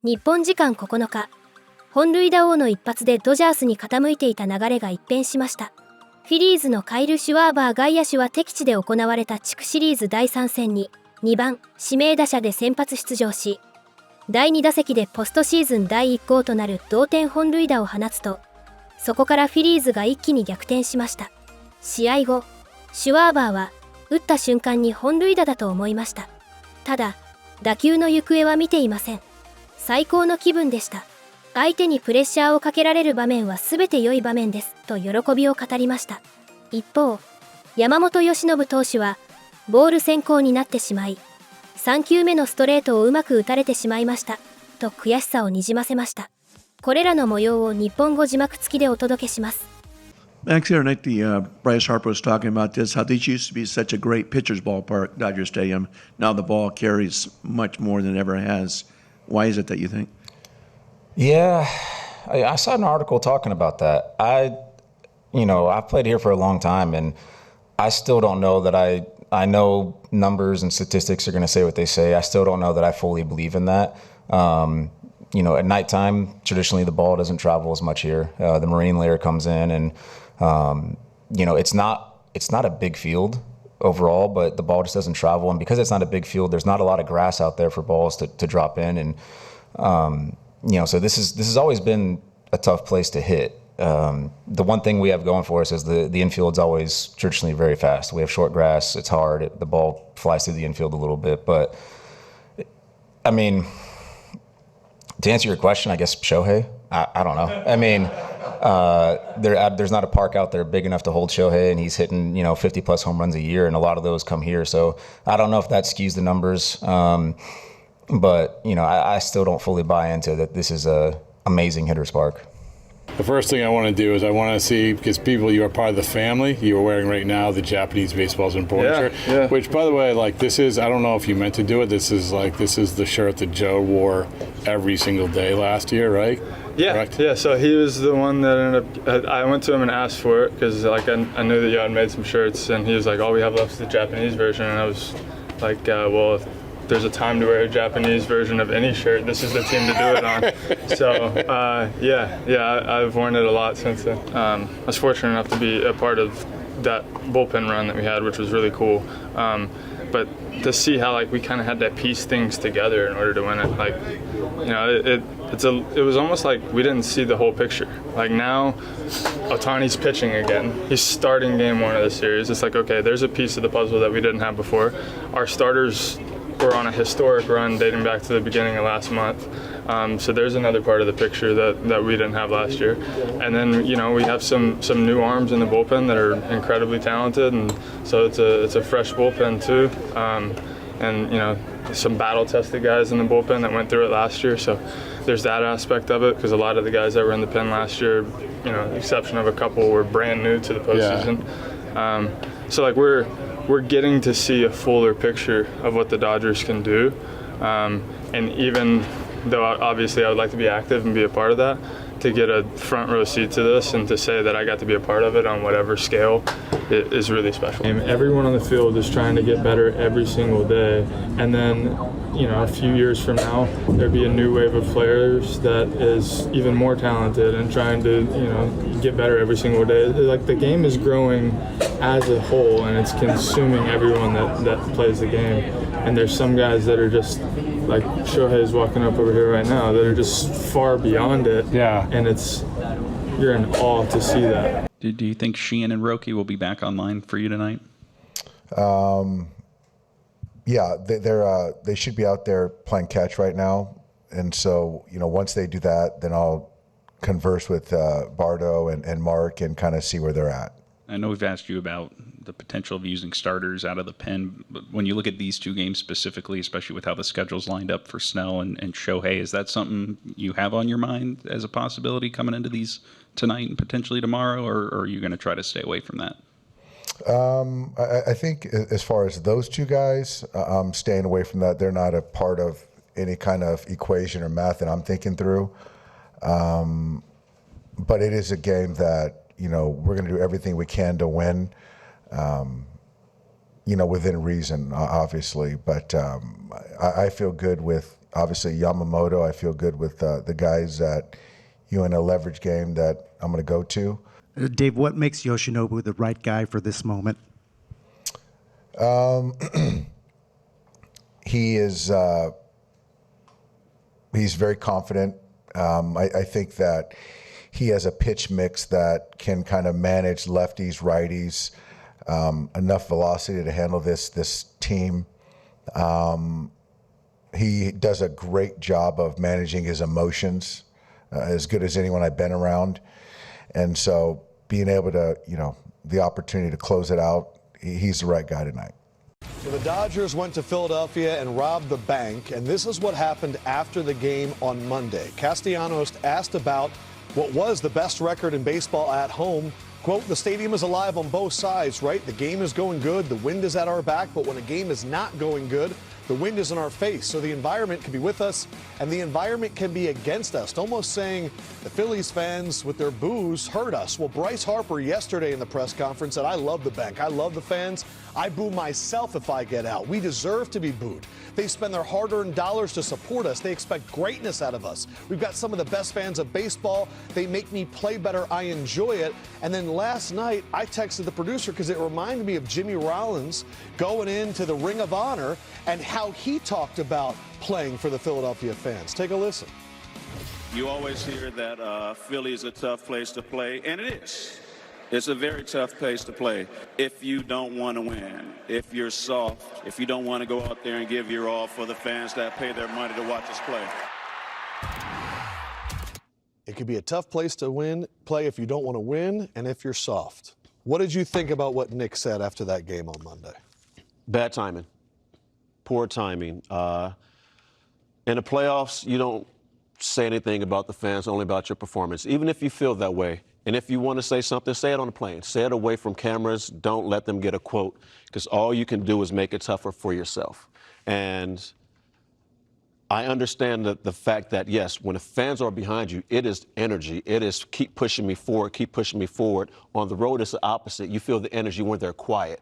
日本時間9日、本塁打王の一発でドジャースに傾いていた流れが一変しました。フィリーズのカイル・シュワーバー外野手は敵地で行われた地区シリーズ第3戦に2番指名打者で先発出場し、第2打席でポストシーズン第1号となる同点本塁打を放つと、そこからフィリーズが一気に逆転しました。試合後、シュワーバーは打った瞬間に本塁打だと思いました。ただ、打球の行方は見ていません。最高の気分でした。相手にプレッシャーをかけられる場面は全て良い場面ですと喜びを語りました。一方、山本由伸投手はボール先行になってしまい、3球目のストレートをうまく打たれてしまいましたと悔しさをにじませました。これらの模様を日本語字幕付きでお届けします。Max, the other night, Bryce Harper was talking about this, how this used to be such a great pitcher's ballpark, Dodger Stadium. Now the ball carries much more than it ever has. Why is it that you think? Yeah, I saw an article talking about that. I've played here for a long time, and I still don't know that I know numbers and statistics are going to say what they say. I still don't know that I fully believe in that. At nighttime, traditionally the ball doesn't travel as much here. The marine layer comes in, and it's not a big field overall, but the ball just doesn't travel. And because it's not a big field, there's not a lot of grass out there for balls to drop in. And so this has always been a tough place to hit. The one thing we have going for us is the infield's always traditionally very fast. We have short grass. It's hard. The ball flies through the infield a little bit. But, I mean, to answer your question, I guess Shohei, I don't know. I mean, there's not a park out there big enough to hold Shohei, and he's hitting, 50-plus home runs a year, and a lot of those come here. So I don't know if that skews the numbers. But, I still don't fully buy into that this is a amazing hitter's park. The first thing I want to do is I want to see, because people, you are part of the family. You are wearing right now the Japanese baseball's important shirt, which, by the way, this is, I don't know if you meant to do it. This is the shirt that Joe wore every single day last year, right? Yeah, correct? Yeah. So he was the one that ended up. I went to him and asked for it because I knew that you had made some shirts, and he was like, "All we have left is the Japanese version," and I was like, "Well, if there's a time to wear a Japanese version of any shirt, this is the team to do it on." So I've worn it a lot since then. I was fortunate enough to be a part of that bullpen run that we had, which was really cool. But to see how we kind of had to piece things together in order to win it, it was almost like we didn't see the whole picture. Now, Ohtani's pitching again. He's starting game one of the series. It's okay, there's a piece of the puzzle that we didn't have before. Our starters were on a historic run dating back to the beginning of last month. So there's another part of the picture that we didn't have last year. And then, we have some new arms in the bullpen that are incredibly talented, and so it's a fresh bullpen too. And some battle-tested guys in the bullpen that went through it last year. So there's that aspect of it, because a lot of the guys that were in the pen last year, the exception of a couple, were brand new to the postseason. Yeah. So we're getting to see a fuller picture of what the Dodgers can do. And even though obviously I would like to be active and be a part of that, to get a front row seat to this and to say that I got to be a part of it on whatever scale, it is really special. Everyone on the field is trying to get better every single day. And then, a few years from now, there'll be a new wave of players that is even more talented and trying to, get better every single day. The game is growing as a whole, and it's consuming everyone that plays the game. And there's some guys that are just, like Shohei's walking up over here right now, that are just far beyond it. Yeah. And you're in awe to see that. Do you think Sheehan and Roki will be back online for you tonight? Yeah, they should be out there playing catch right now. And so, once they do that, then I'll converse with Bardo and Mark and kind of see where they're at. I know we've asked you about the potential of using starters out of the pen, but when you look at these two games specifically, especially with how the schedule's lined up for Snell and Shohei, is that something you have on your mind as a possibility coming into these tonight and potentially tomorrow, or are you going to try to stay away from that? I think as far as those two guys, I'm staying away from that. They're not a part of any kind of equation or math that I'm thinking through. But it is a game that, we're going to do everything we can to win, within reason, obviously. But I feel good with, obviously Yamamoto. I feel good with the guys that in a leverage game that I'm going to go to. Dave, what makes Yoshinobu the right guy for this moment? He's very confident. I think that he has a pitch mix that can kind of manage lefties, righties, enough velocity to handle this team. He does a great job of managing his emotions, as good as anyone I've been around. And so being able to, the opportunity to close it out, he's the right guy tonight. So the Dodgers went to Philadelphia and robbed the bank, and this is what happened after the game on Monday. Castellanos asked about what was the best record in baseball at home. Quote, the stadium is alive on both sides, right? The game is going good, the wind is at our back, but when a game is not going good, the wind is in our face. So the environment can be with us and the environment can be against us. Almost saying the Phillies fans with their boos hurt us. Well, Bryce Harper yesterday in the press conference said, I love the bank. I love the fans. I boo myself if I get out. We deserve to be booed. They spend their hard-earned dollars to support us. They expect greatness out of us. We've got some of the best fans of baseball. They make me play better. I enjoy it. And then last night, I texted the producer because it reminded me of Jimmy Rollins going into the Ring of Honor and how he talked about playing for the Philadelphia fans. Take a listen. You always hear that Philly is a tough place to play, and it is. It's a very tough place to play if you don't want to win, if you're soft, if you don't want to go out there and give your all for the fans that pay their money to watch us play. It could be a tough place to play if you don't want to win and if you're soft. What did you think about what Nick said after that game on Monday? Bad timing. Poor timing. In the playoffs, you don't say anything about the fans, only about your performance. Even if you feel that way, and if you want to say something, say it on the plane. Say it away from cameras. Don't let them get a quote, because all you can do is make it tougher for yourself. And I understand the fact that, yes, when the fans are behind you, it is energy. It is keep pushing me forward, keep pushing me forward. On the road, it's the opposite. You feel the energy when they're quiet.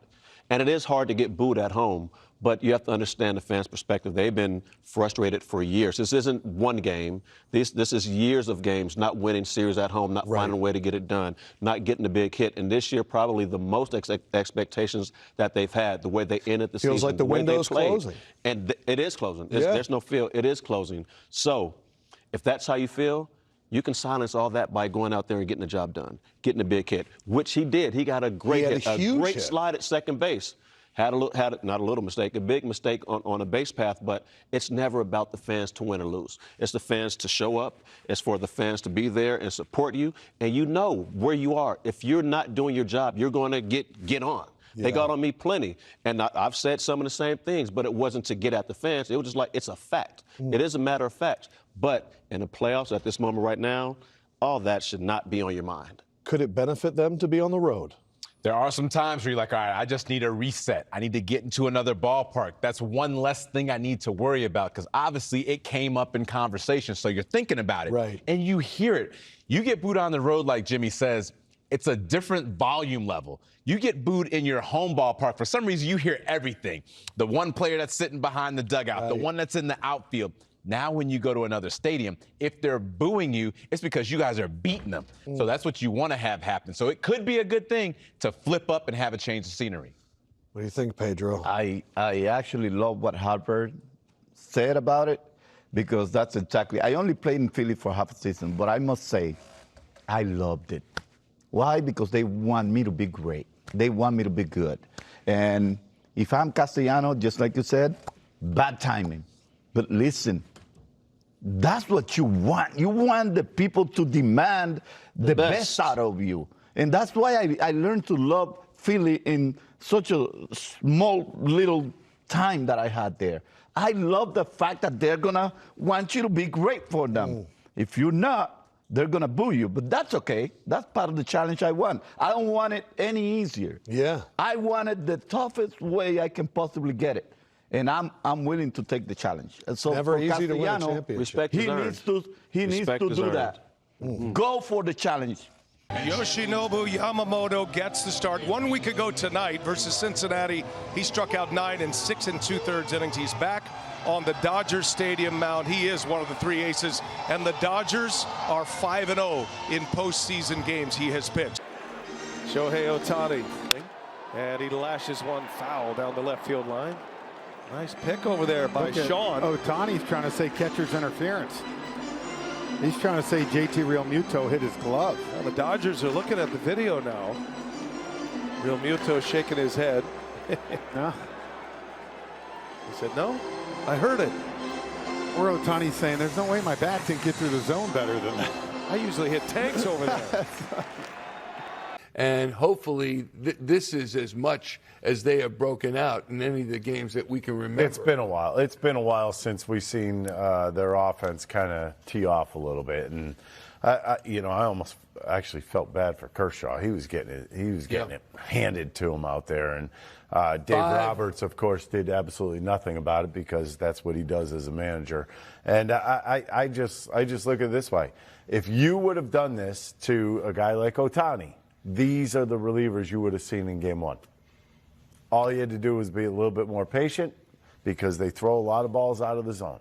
And it is hard to get booed at home, but you have to understand the fans' perspective. They've been frustrated for years. This isn't one game. This is years of games, not winning series at home, not finding a way to get it done, not getting a big hit. And this year, probably the most expectations that they've had, the way they ended the season. Feels like the window's closing. And it is closing. There's no feel. It is closing. So if that's how you feel, you can silence all that by going out there and getting the job done, getting a big hit, which he did. He got a great hit, a great slide at second base. Had not a little mistake, a big mistake on a base path, but it's never about the fans to win or lose. It's the fans to show up. It's for the fans to be there and support you. And you know where you are. If you're not doing your job, you're going to get on. Yeah. They got on me plenty. And I've said some of the same things, but it wasn't to get at the fans. It was just like, it's a fact. It is a matter of fact. But in the playoffs at this moment right now, all that should not be on your mind. Could it benefit them to be on the road? There are some times where you're like, all right, I just need a reset. I need to get into another ballpark. That's one less thing I need to worry about, because obviously it came up in conversation. So you're thinking about it. Right. And you hear it. You get booed on the road, like Jimmy says, it's a different volume level. You get booed in your home ballpark. For some reason, you hear everything. The one player that's sitting behind the dugout, the one that's in the outfield. Now, when you go to another stadium, if they're booing you, it's because you guys are beating them. So that's what you want to have happen. So it could be a good thing to flip up and have a change of scenery. What do you think, Pedro? I actually love what Harper said about it, because that's exactly, I only played in Philly for half a season, but I must say, I loved it. Why? Because they want me to be great. They want me to be good. And if I'm Castellano, just like you said, bad timing. But listen, that's what you want. You want the people to demand the best out of you. And that's why I learned to love Philly in such a small little time that I had there. I love the fact that they're going to want you to be great for them. If you're not, they're going to boo you. But that's okay. That's part of the challenge I want. I don't want it any easier. Yeah. I wanted the toughest way I can possibly get it. And I'm willing to take the challenge. And so never easy to win a championship. Respect he needs to do that. Go for the challenge. Yoshinobu Yamamoto gets the start. 1 week ago tonight versus Cincinnati, he struck out 9 in 6 2/3 innings. He's back on the Dodgers Stadium mound. He is one of the three aces, and the Dodgers are 5-0 in postseason games he has pitched. Shohei Ohtani, and he lashes one foul down the left field line. Nice pick over there by Sean. Ohtani's trying to say catcher's interference. He's trying to say JT Realmuto hit his glove. Well, the Dodgers are looking at the video now. Realmuto shaking his head. No. He said, no, I heard it. Or Ohtani's saying, there's no way my bat can get through the zone better than that. I usually hit tanks over there. And hopefully this is as much as they have broken out in any of the games that we can remember. It's been a while. It's been a while since we've seen their offense kind of tee off a little bit, and I almost actually felt bad for Kershaw. He was getting it handed to him out there, and Dave Roberts, of course, did absolutely nothing about it because that's what he does as a manager. And I just look at it this way: if you would have done this to a guy like Ohtani, these are the relievers you would have seen in Game 1. All you had to do was be a little bit more patient because they throw a lot of balls out of the zone.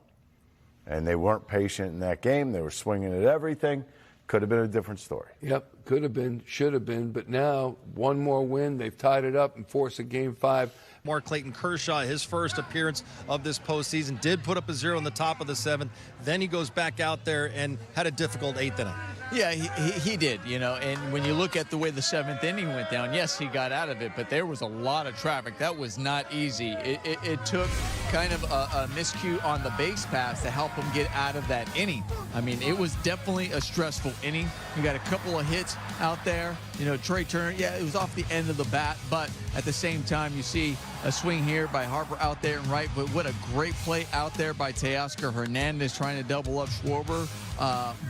And they weren't patient in that game. They were swinging at everything. Could have been a different story. Yep, could have been, should have been. But now, one more win. They've tied it up and forced a Game 5. Mark Clayton Kershaw, his first appearance of this postseason, did put up a 0 in the top of the 7th. Then he goes back out there and had a difficult 8th inning. Yeah, he did, and when you look at the way the 7th inning went down, yes, he got out of it, but there was a lot of traffic. That was not easy. It took kind of a miscue on the base pass to help him get out of that inning. I mean, it was definitely a stressful inning. You got a couple of hits out there. Trey Turner, yeah, it was off the end of the bat, but at the same time, you see a swing here by Harper out there and right, but what a great play out there by Teoscar Hernandez trying to double up Schwarber.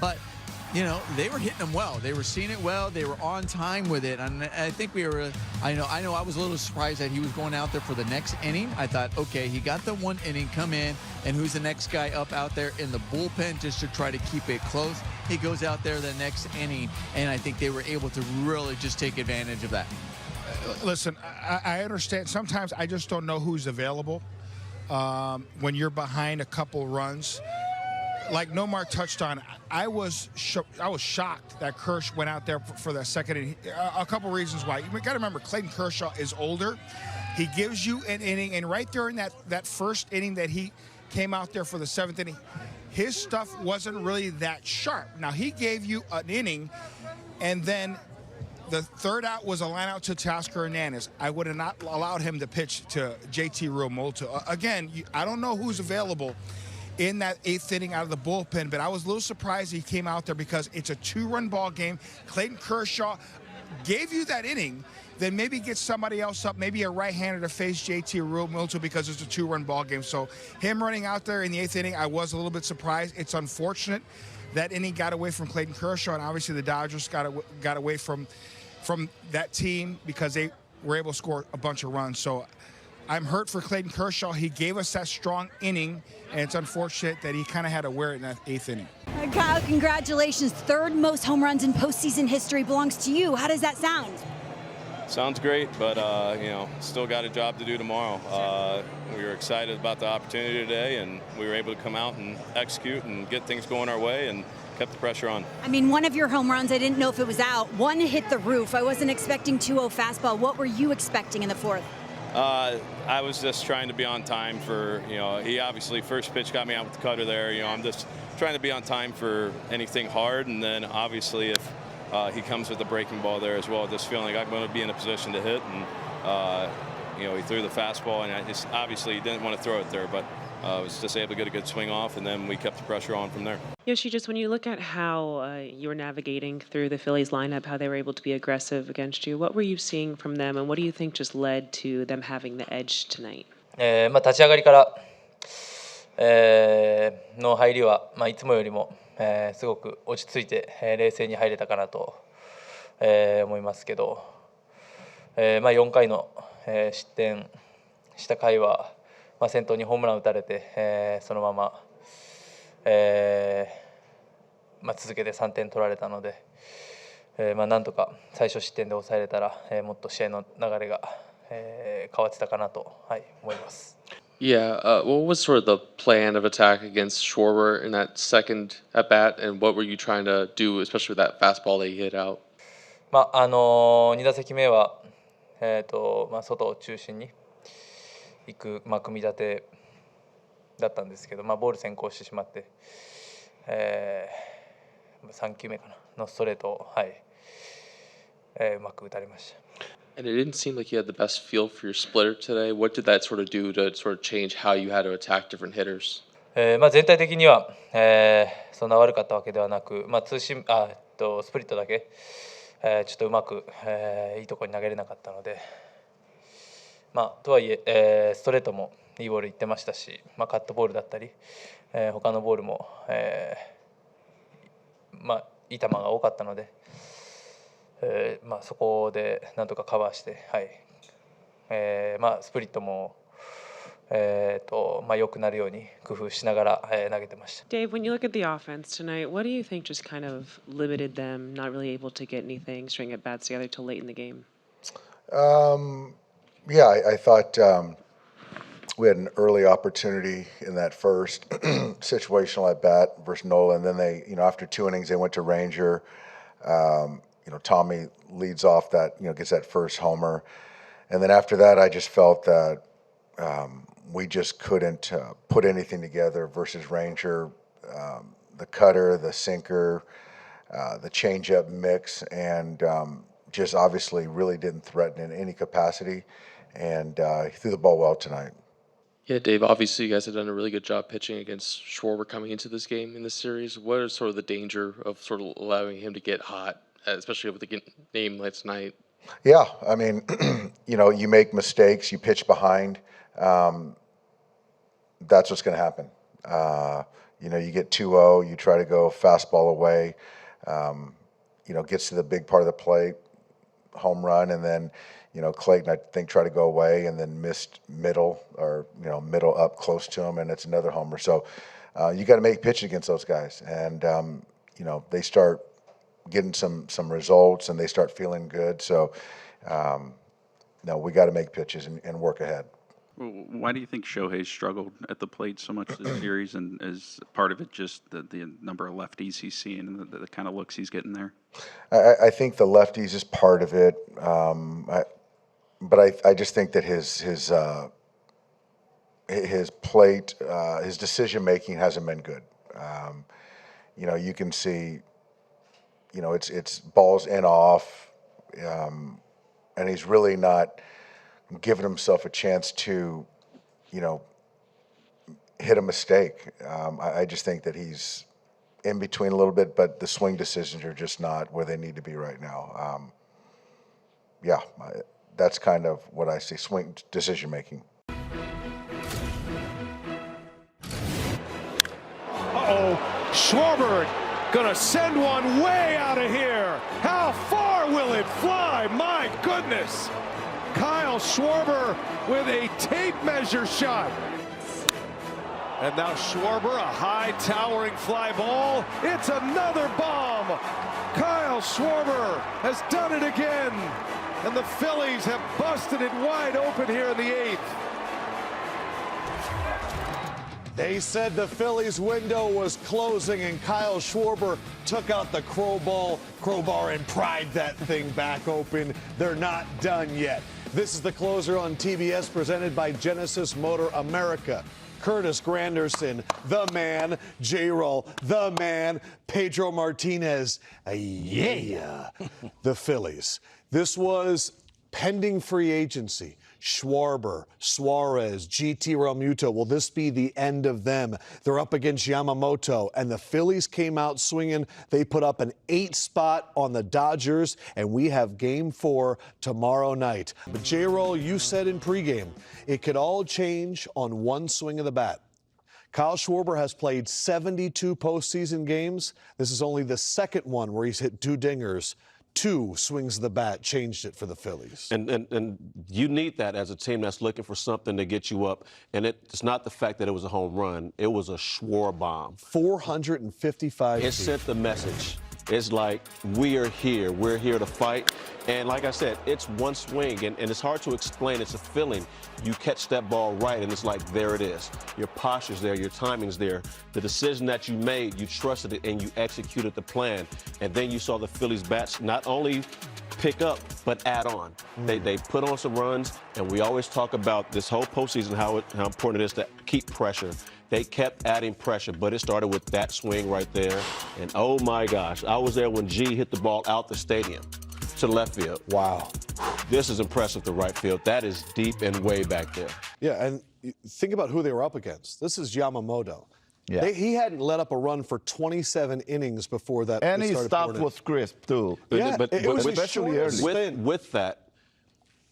But they were hitting them well. They were seeing it well. They were on time with it. And I think I know I was a little surprised that he was going out there for the next inning. I thought, okay, he got the 1 inning, come in, and who's the next guy up out there in the bullpen just to try to keep it close? He goes out there the next inning, and I think they were able to really just take advantage of that. Listen, I understand. Sometimes I just don't know who's available when you're behind a couple runs. Like Nomar touched on, I was shocked that Kershaw went out there for the second inning. A couple reasons why. You got to remember, Clayton Kershaw is older. He gives you an inning, and right there in that first inning that he came out there for the 7th inning, his stuff wasn't really that sharp. Now, he gave you an inning, and then the third out was a line out to Teoscar Hernandez. I would have not allowed him to pitch to JT Realmuto. Again, I don't know who's available in that 8th inning out of the bullpen, but I was a little surprised he came out there because it's a 2-run ball game. Clayton Kershaw gave you that inning, then maybe get somebody else up, maybe a right-hander to face JT Realmuto because it's a 2-run ball game. So him running out there in the 8th inning, I was a little bit surprised. It's unfortunate that inning got away from Clayton Kershaw, and obviously the Dodgers got away from that team because they were able to score a bunch of runs. So I'm hurt for Clayton Kershaw. He gave us that strong inning, and it's unfortunate that he kind of had to wear it in that 8th inning. Kyle, congratulations. 3rd most home runs in postseason history belongs to you. How does that sound? Sounds great, but still got a job to do tomorrow. We were excited about the opportunity today, and we were able to come out and execute and get things going our way and kept the pressure on. I mean, one of your home runs, I didn't know if it was out. One hit the roof. I wasn't expecting 2-0 fastball. What were you expecting in the 4th? I was just trying to be on time for, he obviously first pitch got me out with the cutter there. I'm just trying to be on time for anything hard. And then obviously if he comes with the breaking ball there as well, just feeling like I'm going to be in a position to hit. And, he threw the fastball, and I just obviously didn't want to throw it there, but was just able to get a good swing off, and then we kept the pressure on from there. Yoshi, just when you look at how you were navigating through the Phillies lineup, how they were able to be aggressive against you, what were you seeing from them, and what do you think just led to them having the edge tonight? 立ち上がりから、の入りは、いつもよりも、すごく落ち着いて、冷静に入れたかなと、思いますけど、4回の、失点した回は、先頭にホームラン打たれて、そのまま、続けて3点取られたので、なんとか最初失点で抑えれたら、もっと試合の流れが、変わってたかなと、思います。Yeah, what was sort of the plan of attack against Schwarber in that second at bat, and what were you trying to do, especially with that fastball that he hit out? 2打席目は、外を中心に行く、組み立てだったんですけど、ボール先行してしまって、3球目かなのストレートを、うまく打たれました。And it didn't seem like you had the best feel for your splitter today. What did that sort of do to sort of change how you had to attack different hitters? 全体的には、そんな悪かったわけではなく、スプリットだけ、ちょっとうまく、いいところに投げれなかったので、とはいえストレートもいいボールいってましたし、カットボールだったり、他のボールも、いい球が多かったので、そこでなんとかカバーして、スプリットも、良くなるように工夫しながら、投げてました。Dave, when you look at the offense tonight, what do you think just kind of limited them, not really able to get anything, string at bats together till late in the game? Yeah, I thought we had an early opportunity in that first situational at bat versus Nola, and then they, after 2 innings, they went to Ranger. Tommy leads off that, gets that first homer. And then after that, I just felt that we just couldn't put anything together versus Ranger. The cutter, the sinker, the changeup mix, and just obviously really didn't threaten in any capacity. And he threw the ball well tonight. Yeah, Dave, obviously you guys have done a really good job pitching against Schwarber coming into this game in this series. What is sort of the danger of sort of allowing him to get hot, especially with the game last night? Yeah, I mean, you make mistakes, you pitch behind. That's what's going to happen. You get 2-0, you try to go fastball away, gets to the big part of the plate, home run, and then, Clayton, I think, tried to go away and then missed middle or, middle up close to him, and it's another homer. So you got to make pitches against those guys. And, they start getting some results and they start feeling good. So, we got to make pitches and work ahead. Why do you think Shohei struggled at the plate so much this series? And is part of it just the number of lefties he's seeing and the kind of looks he's getting there? I think the lefties is part of it. But I just think that his plate, his decision making hasn't been good. You can see, it's balls in off, and he's really not giving himself a chance to, hit a mistake. I just think that he's in between a little bit, but the swing decisions are just not where they need to be right now. That's kind of what I see, swing decision making. Schwarber gonna send one way out of here. How far will it fly? My goodness. Kyle Schwarber with a tape measure shot. And now Schwarber, a high towering fly ball. It's another bomb. Kyle Schwarber has done it again. And the Phillies have busted it wide open here in the 8th. They said the Phillies' window was closing, and Kyle Schwarber took out the crowbar and pried that thing back open. They're not done yet. This is the closer on TBS, presented by Genesis Motor America. Curtis Granderson, the man. J-Roll, the man. Pedro Martinez, yeah. The Phillies. This was pending free agency. Schwarber, Suarez, GT Realmuto. Will this be the end of them? They're up against Yamamoto, and the Phillies came out swinging. They put up an 8 spot on the Dodgers, and we have Game 4 tomorrow night. But J-Roll, you said in pregame, it could all change on one swing of the bat. Kyle Schwarber has played 72 postseason games. This is only the second one where he's hit 2 dingers. 2 swings of the bat changed it for the Phillies. And you need that as a team that's looking for something to get you up. And it's not the fact that it was a home run. It was a Schwarber bomb. 455 It feet. sent the message. It's like, we are here. We're here to fight. And like I said, it's one swing, and it's hard to explain. It's a feeling. You catch that ball right, and it's like, there it is. Your posture's there, your timing's there. The decision that you made, you trusted it, and you executed the plan. And then you saw the Phillies bats not only pick up, but add on. They put on some runs, and we always talk about this whole postseason, how important it is to keep pressure. They kept adding pressure, but it started with that swing right there. And oh my gosh, I was there when G hit the ball out the stadium to left field. Wow. This is impressive to right field. That is deep and way back there. Yeah, and think about who they were up against. This is Yamamoto. Yeah. He hadn't let up a run for 27 innings before that. And his stuff was crisp, too. Yeah, it was especially early. With that,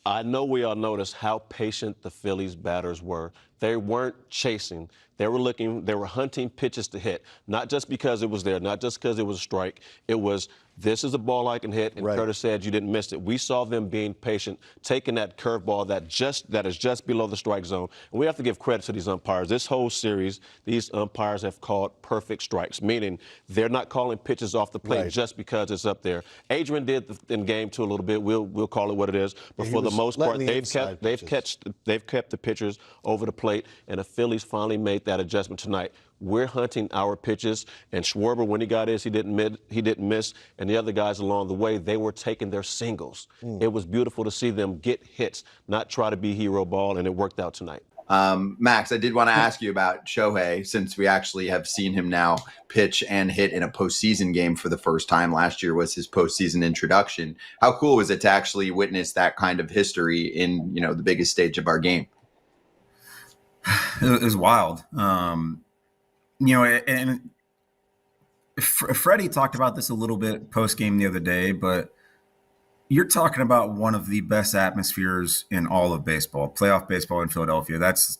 I know we all noticed how patient the Phillies batters were. They weren't chasing. They were hunting pitches to hit, not just because it was there, not just because it was a strike. It was, this is a ball I can hit, and Curtis said you didn't miss it. We saw them being patient, taking that curveball that is just below the strike zone. And we have to give credit to these umpires. This whole series, these umpires have called perfect strikes, meaning they're not calling pitches off the plate just because it's up there. Adrian did in game 2 a little bit. We'll call it what it is. But for the most part, they've kept the pitchers over the plate, and the Phillies finally made that adjustment tonight. We're hunting our pitches, and Schwarber, when he got his, he didn't miss, and the other guys along the way, they were taking their singles. It was beautiful to see them get hits, not try to be hero ball, and it worked out tonight. Max, I did want to ask you about Shohei, since we actually have seen him now pitch and hit in a postseason game for the first time. Last year was his postseason introduction. How cool was it to actually witness that kind of history in, the biggest stage of our game? It was wild. And Freddie talked about this a little bit post-game the other day, but you're talking about one of the best atmospheres in all of baseball, playoff baseball in Philadelphia. That's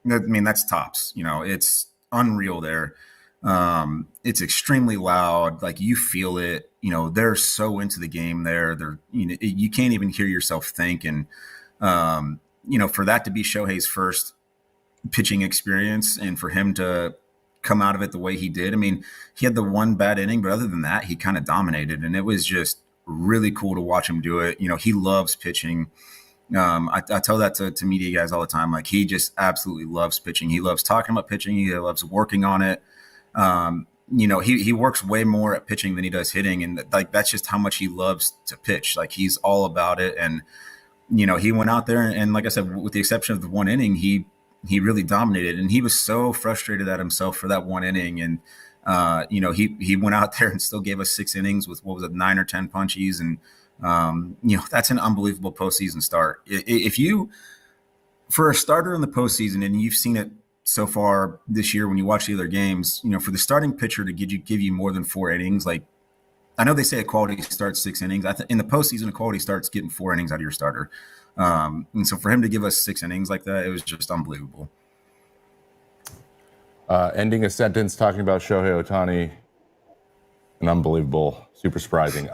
that's tops. It's unreal there. It's extremely loud. Like, you feel it. They're so into the game there. You can't even hear yourself think. And, for that to be Shohei's first pitching experience, and for him to come out of it the way he did. He had the one bad inning, but other than that, he kind of dominated, and it was just really cool to watch him do it. He loves pitching. I tell that to media guys all the time. Like, he just absolutely loves pitching. He loves talking about pitching. He loves working on it. He works way more at pitching than he does hitting, and that's just how much he loves to pitch. Like, he's all about it. And he went out there, and like I said, with the exception of the one inning, he really dominated, and he was so frustrated at himself for that one inning. And, he went out there and still gave us 6 innings with, 9 or 10 punchies. And, that's an unbelievable postseason start. If you, for a starter in the postseason, and you've seen it so far this year when you watch the other games, for the starting pitcher to give you more than 4 innings, like, I know they say a quality starts 6 innings. In the postseason, a quality starts getting 4 innings out of your starter. And so for him to give us 6 innings like that, it was just unbelievable. Ending a sentence talking about Shohei Ohtani, an unbelievable, super surprising.